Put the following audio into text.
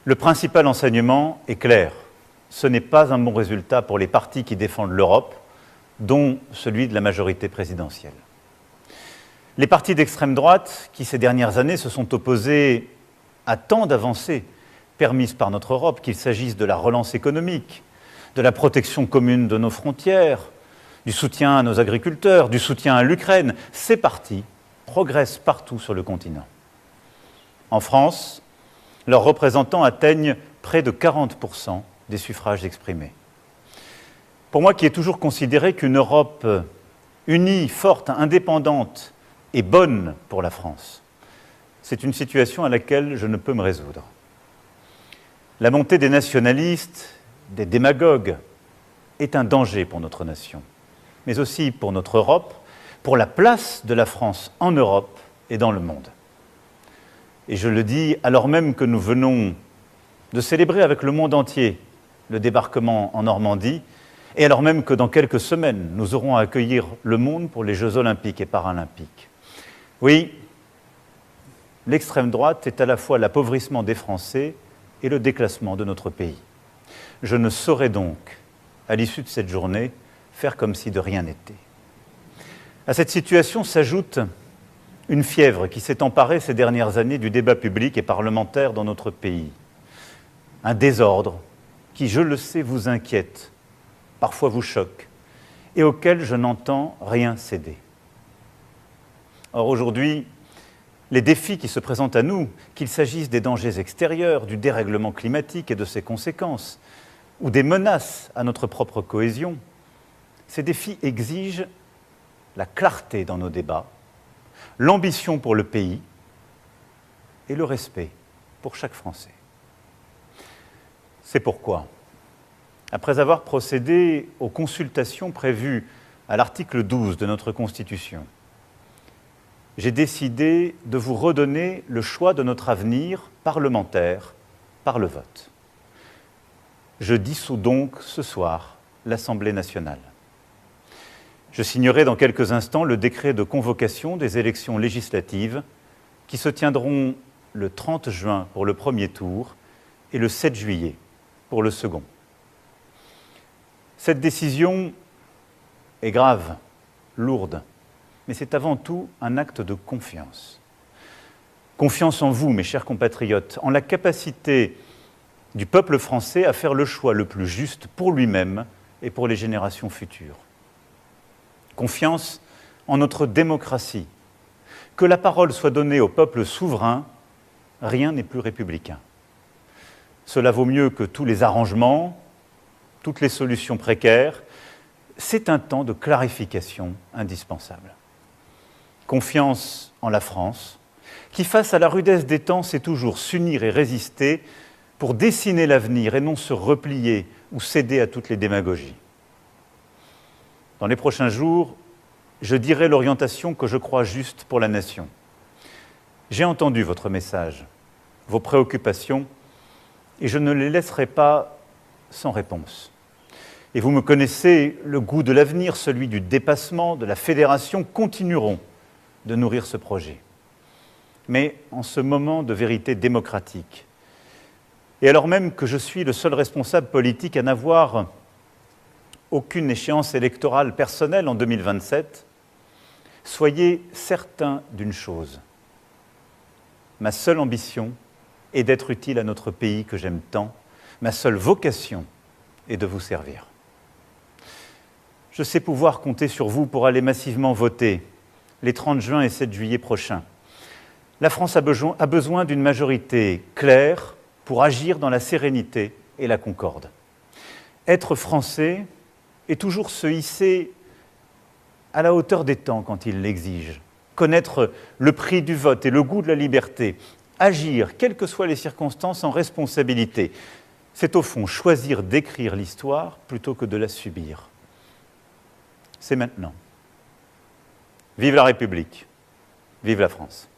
Le principal enseignement est clair. Ce n'est pas un bon résultat pour les partis qui défendent l'Europe, dont celui de la majorité présidentielle. Les partis d'extrême droite, qui ces dernières années se sont opposés à tant d'avancées permises par notre Europe, qu'il s'agisse de la relance économique, de la protection commune de nos frontières, du soutien à nos agriculteurs, du soutien à l'Ukraine, ces partis progressent partout sur le continent. En France, leurs représentants atteignent près de 40% des suffrages exprimés. Pour moi, qui ai toujours considéré qu'une Europe unie, forte, indépendante et bonne pour la France, c'est une situation à laquelle je ne peux me résoudre. La montée des nationalistes, des démagogues, est un danger pour notre nation, mais aussi pour notre Europe, pour la place de la France en Europe et dans le monde. Et je le dis alors même que nous venons de célébrer avec le monde entier le débarquement en Normandie, et alors même que dans quelques semaines, nous aurons à accueillir le monde pour les Jeux olympiques et paralympiques. Oui, l'extrême droite est à la fois l'appauvrissement des Français et le déclassement de notre pays. Je ne saurais donc, à l'issue de cette journée, faire comme si de rien n'était. À cette situation s'ajoute une fièvre qui s'est emparée ces dernières années du débat public et parlementaire dans notre pays. Un désordre qui, je le sais, vous inquiète, parfois vous choque, et auquel je n'entends rien céder. Or, aujourd'hui, les défis qui se présentent à nous, qu'il s'agisse des dangers extérieurs, du dérèglement climatique et de ses conséquences, ou des menaces à notre propre cohésion, ces défis exigent la clarté dans nos débats, l'ambition pour le pays et le respect pour chaque Français. C'est pourquoi, après avoir procédé aux consultations prévues à l'article 12 de notre Constitution, j'ai décidé de vous redonner le choix de notre avenir parlementaire par le vote. Je dissous donc ce soir l'Assemblée nationale. Je signerai dans quelques instants le décret de convocation des élections législatives qui se tiendront le 30 juin pour le premier tour et le 7 juillet pour le second. Cette décision est grave, lourde, mais c'est avant tout un acte de confiance. Confiance en vous, mes chers compatriotes, en la capacité du peuple français à faire le choix le plus juste pour lui-même et pour les générations futures. Confiance en notre démocratie. Que la parole soit donnée au peuple souverain, rien n'est plus républicain. Cela vaut mieux que tous les arrangements, toutes les solutions précaires. C'est un temps de clarification indispensable. Confiance en la France, qui face à la rudesse des temps sait toujours s'unir et résister pour dessiner l'avenir et non se replier ou céder à toutes les démagogies. Dans les prochains jours, je dirai l'orientation que je crois juste pour la nation. J'ai entendu votre message, vos préoccupations, et je ne les laisserai pas sans réponse. Et vous me connaissez, le goût de l'avenir, celui du dépassement, de la fédération, continueront de nourrir ce projet. Mais en ce moment de vérité démocratique, et alors même que je suis le seul responsable politique à n'avoir aucune échéance électorale personnelle en 2027, soyez certains d'une chose. Ma seule ambition est d'être utile à notre pays que j'aime tant. Ma seule vocation est de vous servir. Je sais pouvoir compter sur vous pour aller massivement voter les 30 juin et 7 juillet prochains. La France a besoin d'une majorité claire pour agir dans la sérénité et la concorde. Être français est toujours se hisser à la hauteur des temps quand il l'exige, connaître le prix du vote et le goût de la liberté, agir, quelles que soient les circonstances, en responsabilité. C'est au fond choisir d'écrire l'histoire plutôt que de la subir. C'est maintenant. Vive la République, vive la France.